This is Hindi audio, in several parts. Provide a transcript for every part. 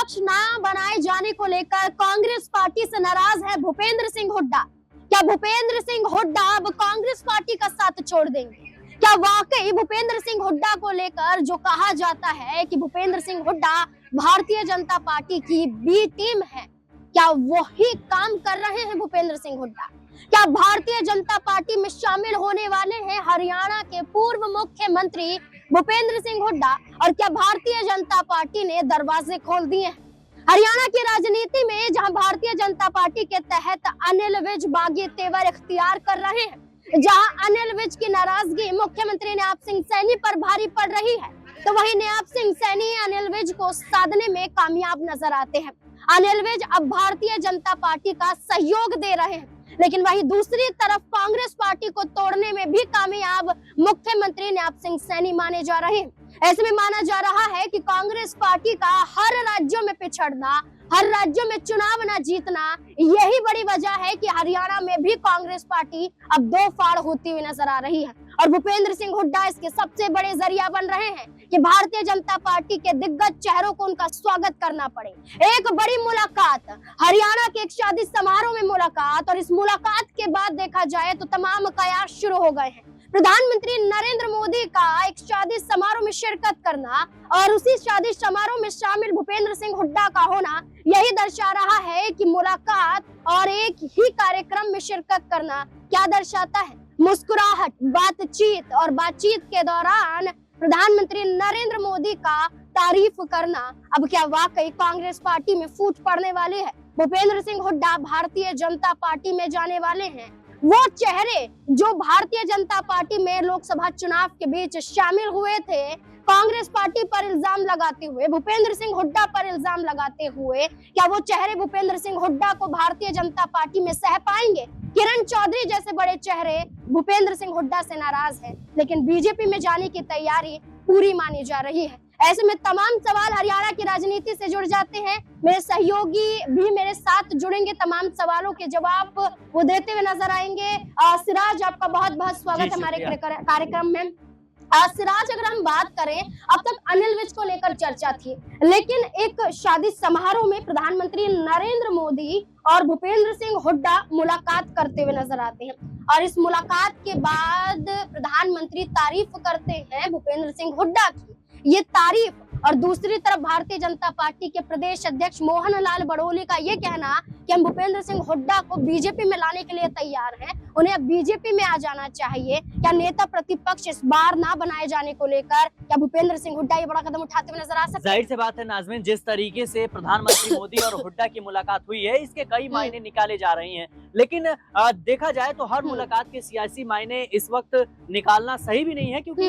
विपक्ष न बनाए जाने को लेकर कांग्रेस पार्टी से नाराज है भूपेंद्र सिंह हुड्डा। क्या भूपेंद्र सिंह हुड्डा अब कांग्रेस पार्टी का साथ छोड़ देंगे? क्या वाकई भूपेंद्र सिंह हुड्डा को लेकर जो कहा जाता है कि भूपेंद्र सिंह हुड्डा भारतीय जनता पार्टी की बी टीम है, क्या वही काम कर रहे हैं भूपेंद्र सिंह हुड्डा? क्या भारतीय जनता पार्टी में शामिल होने वाले हैं हरियाणा के पूर्व मुख्यमंत्री भूपेंद्र सिंह हुड्डा? और क्या भारतीय जनता पार्टी ने दरवाजे खोल दिए हैं? हरियाणा की राजनीति में जहां भारतीय जनता पार्टी के तहत अनिल विज बागी तेवर इख्तियार कर रहे हैं, जहां अनिल विज की नाराजगी मुख्यमंत्री नयाब सिंह सैनी पर भारी पड़ रही है, तो वहीं नयाब सिंह सैनी अनिल विज को साधने में कामयाब नजर आते हैं। अनिल विज अब भारतीय जनता पार्टी का सहयोग दे रहे हैं, लेकिन वहीं दूसरी तरफ कांग्रेस पार्टी को तोड़ने में भी कामयाब मुख्यमंत्री नयाब सिंह सैनी माने जा रहे हैं। ऐसे में माना जा रहा है कि कांग्रेस पार्टी का हर राज्यों में पिछड़ना, हर राज्यों में चुनाव न जीतना, यही बड़ी वजह है कि हरियाणा में भी कांग्रेस पार्टी अब दो फाड़ होती हुई नजर आ रही है। और भूपेंद्र सिंह हुड्डा इसके सबसे बड़े जरिया बन रहे हैं कि भारतीय जनता पार्टी के दिग्गज चेहरों को उनका स्वागत करना पड़े। एक बड़ी मुलाकात, हरियाणा के एक शादी समारोह में मुलाकात, और इस मुलाकात के बाद देखा जाए तो तमाम कयास शुरू हो गए हैं। प्रधानमंत्री नरेंद्र मोदी का एक शादी समारोह में शिरकत करना और उसी शादी समारोह में शामिल भूपेंद्र सिंह हुड्डा का होना यही दर्शा रहा है कि मुलाकात और एक ही कार्यक्रम में शिरकत करना क्या दर्शाता है? मुस्कुराहट, बातचीत, और बातचीत के दौरान प्रधानमंत्री नरेंद्र मोदी का तारीफ करना अब क्या वाकई कांग्रेस पार्टी में फूट पड़ने वाली है? भूपेंद्र सिंह हुड्डा भारतीय जनता पार्टी में जाने वाले हैं, वो चेहरे जो भारतीय जनता पार्टी में लोकसभा चुनाव के बीच शामिल हुए थे, कांग्रेस पार्टी पर इल्जाम लगाते हुए, भूपेंद्र सिंह हुड्डा पर इल्जाम लगाते हुए, क्या वो चेहरे भूपेंद्र सिंह हुड्डा को भारतीय जनता पार्टी में सह पाएंगे? किरण चौधरी जैसे बड़े चेहरे भूपेंद्र सिंह हुड्डा से नाराज हैं, लेकिन बीजेपी में जाने की तैयारी पूरी मानी जा रही है। ऐसे में तमाम सवाल हरियाणा की राजनीति से जुड़ जाते हैं। मेरे सहयोगी भी मेरे साथ जुड़ेंगे, तमाम सवालों के जवाब वो देते हुए नजर आएंगे। सिराज, आपका बहुत बहुत स्वागत हमारे कार्यक्रम में। सिराज, अगर हम बात करें, अब तक अनिल विज को लेकर चर्चा थी, लेकिन एक शादी समारोह में प्रधानमंत्री नरेंद्र मोदी और भूपेंद्र सिंह हुड्डा मुलाकात करते हुए नजर आते हैं, और इस मुलाकात के बाद प्रधानमंत्री तारीफ करते हैं भूपेंद्र सिंह हुड्डा की। ये तारीफ, और दूसरी तरफ भारतीय जनता पार्टी के प्रदेश अध्यक्ष मोहन लाल बड़ोली का ये कहना कि हम भूपेंद्र सिंह हुड्डा को बीजेपी में लाने के लिए तैयार हैं, उन्हें अब बीजेपी में आ जाना चाहिए। क्या नेता प्रतिपक्ष इस बार ना बनाए जाने को लेकर क्या भूपेंद्र सिंह हुड्डा ये बड़ा कदम उठाते हुए नजर आ सकते हैं? जाहिर सी बात है नाज़मीन, जिस तरीके से प्रधानमंत्री मोदी और हुड्डा की मुलाकात हुई है, इसके कई मायने निकाले जा रहे हैं, लेकिन देखा जाए तो हर मुलाकात के सियासी मायने इस वक्त निकालना सही भी नहीं है, क्योंकि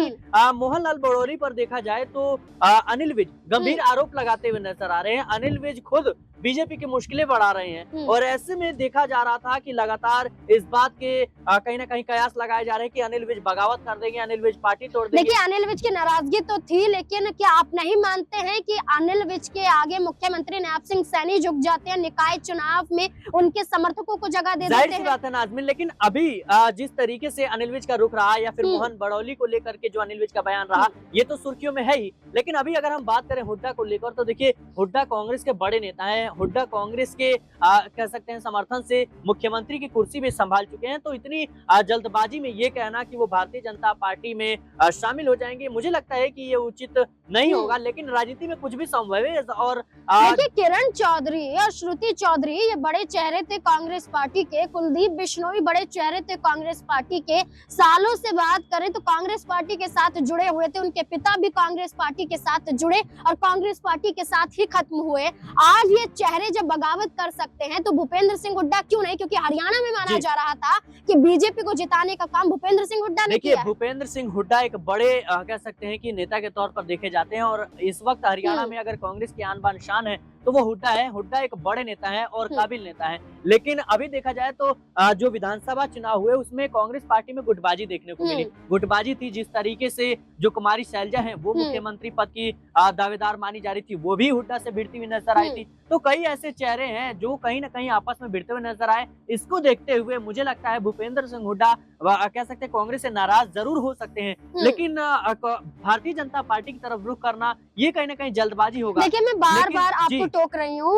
मोहनलाल बड़ोली पर देखा जाए तो अनिल विज गंभीर आरोप लगाते हुए नजर आ रहे हैं। अनिल विज खुद बीजेपी की मुश्किलें बढ़ा रहे हैं, और ऐसे में देखा जा रहा था कि लगातार इस बात के कहीं ना कहीं कयास लगाए जा रहे हैं कि अनिल विज बगावत कर देंगे, अनिल विज पार्टी तोड़ देंगे। देखिए, अनिल विज की नाराजगी तो थी, लेकिन क्या आप नहीं मानते हैं कि अनिल विज के आगे मुख्यमंत्री नयाब सिंह सैनी झुक जाते हैं? निकाय चुनाव में उनके समर्थकों को जगह दे देते हैं। जाहिर सी बात है नाज़मीन, लेकिन अभी जिस तरीके से अनिल विज का रुख रहा, या फिर मोहन बड़ौली को लेकर के जो अनिल विज का बयान रहा, ये तो सुर्खियों में है ही। लेकिन अभी अगर हम बात करें हुड्डा को लेकर, तो देखिए हुड्डा कांग्रेस के बड़े नेता हैं, हुड्डा कांग्रेस के कह सकते हैं समर्थन से मुख्यमंत्री की कुर्सी भी संभाल चुके हैं, तो इतनी जल्दबाजी में ये कहना कि वो भारतीय जनता पार्टी में शामिल हो जाएंगे, मुझे लगता है कि ये उचित नहीं होगा। लेकिन राजनीति में कुछ भी संभव है। और देखिए, किरण चौधरी और श्रुति चौधरी ये बड़े चेहरे थे कांग्रेस पार्टी के, कुलदीप बिश्नोई बड़े चेहरे थे कांग्रेस पार्टी के, सालों से बात करें तो कांग्रेस पार्टी के साथ जुड़े हुए थे, उनके पिता भी कांग्रेस पार्टी के साथ जुड़े और कांग्रेस पार्टी के साथ ही खत्म हुए। आज ये चेहरे जब बगावत कर सकते हैं तो भूपेंद्र सिंह हुड्डा क्यों नहीं? क्योंकि हरियाणा में माना जा रहा था कि बीजेपी को जिताने का काम भूपेंद्र सिंह हुड्डा ने किया। भूपेंद्र सिंह हुड्डा एक बड़े कह सकते हैं कि नेता के तौर पर देखे जाते हैं, और इस वक्त हरियाणा में अगर कांग्रेस की आन बान शान है तो वो हुड्डा है। हुड्डा एक बड़े नेता है और काबिल नेता है, लेकिन अभी देखा जाए तो जो विधानसभा चुनाव हुए उसमें कांग्रेस पार्टी में गुटबाजी देखने को मिली। गुटबाजी थी, जिस तरीके से जो कुमारी शैलजा है वो मुख्यमंत्री पद की दावेदार मानी जा रही थी, वो भी हुड्डा से भिड़ती हुई नजर आई थी। तो कई ऐसे चेहरे हैं जो कहीं ना कहीं आपस में भिड़ते हुए नजर आए। इसको देखते हुए मुझे लगता है भूपेंद्र सिंह हुड्डा कह सकते हैं कांग्रेस से नाराज जरूर हो सकते हैं, लेकिन भारतीय जनता पार्टी की तरफ रुख करना ये कहीं ना कहीं जल्दबाजी होगा। देखिए, मैं बार बार आपको टोक रही हूँ,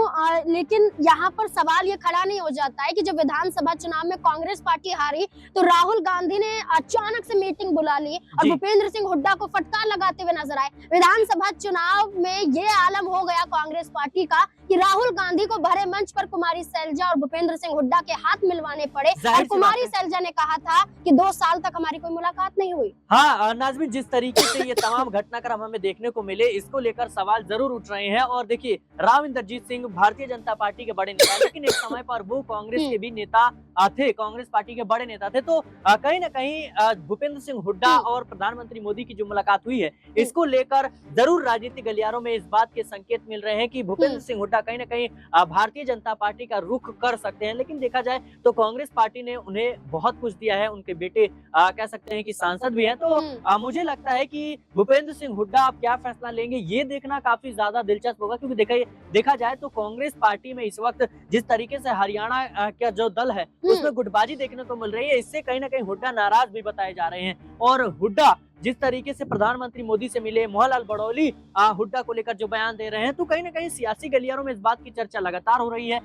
लेकिन यहाँ पर सवाल ये खड़ा नहीं हो जाता है कि जब विधानसभा चुनाव में कांग्रेस पार्टी हारी तो राहुल गांधी ने अचानक से मीटिंग बुला ली और जी। भूपेंद्र सिंह हुड्डा को फटकार लगाते हुए नजर आए। विधानसभा चुनाव में ये आलम हो गया कांग्रेस पार्टी का कि राहुल गांधी को भरे मंच पर कुमारी सैलजा और भूपेंद्र सिंह हुड्डा के हाथ मिलवाने पड़े और कुमारी सैलजा ने कहा था कि 2 साल तक हमारी कोई मुलाकात नहीं हुई। हाँ नाज़मीन, जिस तरीके से ये तमाम घटनाक्रम हमें देखने को मिले, इसको लेकर सवाल जरूर उठ रहे हैं। और देखिए, राव इंद्रजीत सिंह भारतीय जनता पार्टी के बड़े नेता हैं, लेकिन एक समय पर वो कांग्रेस के भी नेता थे, कांग्रेस पार्टी के बड़े नेता थे। तो कहीं ना कहीं भूपेंद्र सिंह हुड्डा और प्रधानमंत्री मोदी की जो मुलाकात हुई है, इसको लेकर जरूर राजनीतिक गलियारों में इस बात के संकेत मिल रहे हैं कि भूपेंद्र सिंह हुड्डा कहीं ना कहीं भारतीय जनता पार्टी का रुख कर सकते हैं। लेकिन देखा जाए तो कांग्रेस पार्टी ने उन्हें बहुत कुछ दिया है, उनके बेटे कह सकते हैं कि सांसद भी हैं। तो मुझे लगता है कि भूपेंद्र सिंह हुड्डा अब क्या फैसला लेंगे, ये देखना काफी ज्यादा दिलचस्प होगा। क्योंकि देखा जाए तो कांग्रेस पार्टी में इस वक्त जिस तरीके से हरियाणा का जो दल है उसमें गुटबाजी देखने को मिल रही है, इससे कहीं ना कहीं हुड्डा नाराज भी बताए जा रहे हैं। और हुड्डा जिस तरीके से प्रधानमंत्री मोदी से मिले, मोहनलाल बड़ौली हुड्डा को लेकर जो बयान दे रहे हैं, तो कहीं ना कहीं सियासी गलियारों में इस बात की चर्चा लगातार हो रही है।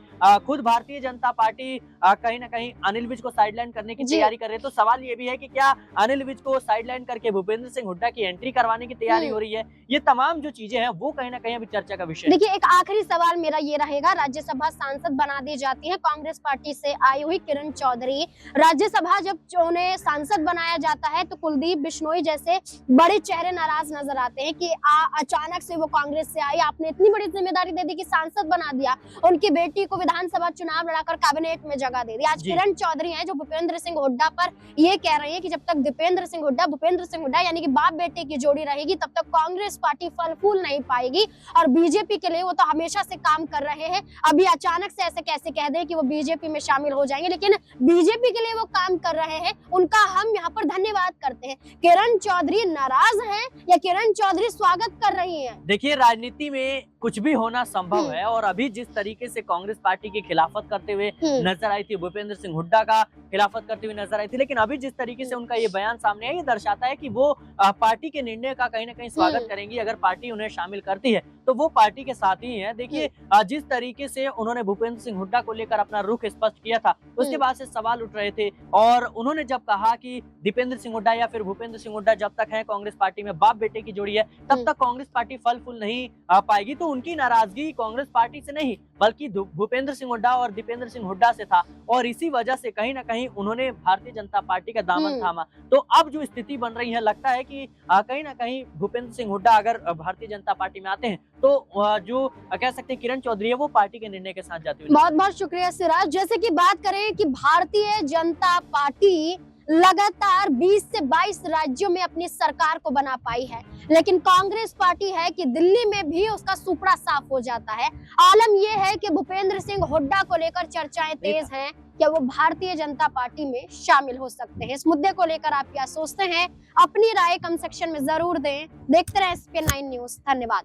खुद भारतीय जनता पार्टी कहीं ना कहीं अनिल विज को साइडलाइन करने की तैयारी कर रही है। तो सवाल ये भी है कि क्या अनिल विज को साइडलाइन करके भूपेंद्र सिंह हुड्डा की एंट्री करवाने की तैयारी हो रही है। ये तमाम जो चीजें हैं वो कहीं ना कहीं अभी चर्चा का विषय है। देखिए, एक आखिरी सवाल मेरा ये रहेगा, राज्यसभा सांसद बना दी जाती है कांग्रेस पार्टी से आई हुई किरण चौधरी। राज्यसभा जब उन्हें सांसद बनाया जाता है तो कुलदीप बिश्नोई जैसे बड़े चेहरे नाराज नजर आते हैं कि अचानक से वो कांग्रेस से आई, आपने इतनी बड़ी जिम्मेदारी दे दी कि सांसद बना दिया, उनकी बेटी को विधानसभा चुनाव लड़ाकर कैबिनेट में जगह दे दी। आज किरण चौधरी हैं जो भूपेंद्र सिंह हुड्डा पर ये कह रही है कि जब तक भूपेंद्र सिंह हुड्डा यानी कि बाप बेटे की जोड़ी रहेगी तब तक कांग्रेस पार्टी फल फूल नहीं पाएगी। और बीजेपी के लिए वो तो हमेशा से काम कर रहे हैं, अभी अचानक से ऐसे कैसे कह दे कि वो बीजेपी में शामिल हो जाएंगे, लेकिन बीजेपी के लिए वो काम कर रहे हैं, उनका हम यहाँ पर धन्यवाद करते हैं। किरण चौधरी नाराज हैं या किरण चौधरी स्वागत कर रही हैं? देखिए, राजनीति में कुछ भी होना संभव है और अभी जिस तरीके से कांग्रेस पार्टी की खिलाफत करते हुए नजर आई थी, भूपेंद्र सिंह हुड्डा का खिलाफत करते हुए नजर आई थी, लेकिन अभी जिस तरीके से उनका ये बयान सामने आया, ये दर्शाता है कि वो पार्टी के निर्णय का कहीं ना कहीं स्वागत करेंगी। अगर पार्टी उन्हें शामिल करती है तो वो पार्टी के साथ ही है। देखिए, जिस तरीके से उन्होंने भूपेंद्र सिंह हुड्डा को लेकर अपना रुख स्पष्ट किया था, उसके बाद से सवाल उठ रहे थे। और उन्होंने जब कहा कि दीपेंद्र सिंह हुड्डा या फिर भूपेंद्र सिंह हुड्डा जब तक है कांग्रेस पार्टी में, बाप बेटे की जोड़ी है, तब तक कांग्रेस पार्टी फल फूल नहीं पाएगी। तो उनकी नाराजगी कांग्रेस पार्टी से नहीं बल्कि भूपेंद्र सिंह हुड्डा और दीपेंद्र सिंह हुड्डा से था, और इसी वजह से कहीं ना कहीं उन्होंने भारतीय जनता पार्टी का दामन थामा। तो अब जो स्थिति बन रही है, लगता है कि कहीं ना कहीं भूपेंद्र सिंह हुड्डा अगर भारतीय जनता पार्टी में आते हैं तो जो कह सकते हैं किरण चौधरी है वो पार्टी के निर्णय के साथ जाती हुई। बहुत बहुत शुक्रिया सिराज। जैसे कि बात करें कि भारतीय जनता पार्टी लगातार 20 से 22 राज्यों में अपनी सरकार को बना पाई है, लेकिन कांग्रेस पार्टी है कि दिल्ली में भी उसका सुपड़ा साफ हो जाता है। आलम यह है कि भूपेंद्र सिंह हुड्डा को लेकर चर्चाएं तेज हैं, क्या वो भारतीय जनता पार्टी में शामिल हो सकते हैं। इस मुद्दे को लेकर आप क्या सोचते हैं, अपनी राय कमेंट सेक्शन में जरूर दें। देखते रहें SPN9 न्यूज। धन्यवाद।